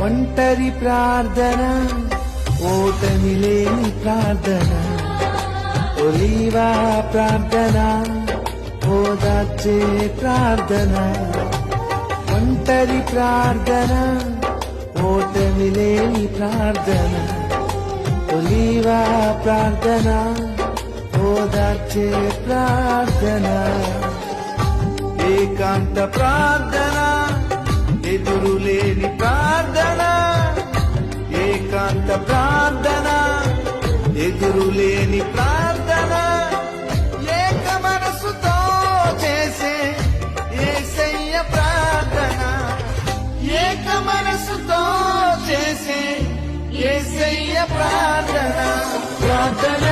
ఒంటరి ప్రార్థన, ఓటమి లేని ప్రార్థన, ఒలీవా ప్రార్థన, ఓదార్చే ప్రార్థన. ఒంటరి ప్రార్థన, ఓటమి లేని ప్రార్థన, ఒలీవా ప్రార్థన, ఓదార్చే ప్రార్థన. ఏకాంత ప్రార్థన, ఎదురులేని ప్రార్థన, ఏకాంత ప్రార్థన, ఎదురులేని ప్రార్థన, ఏక మనసుతో చేసే యేసయ్య ప్రార్థన, ఏక మనసుతో చేసే యేసయ్య ప్రార్థన. ప్రార్థన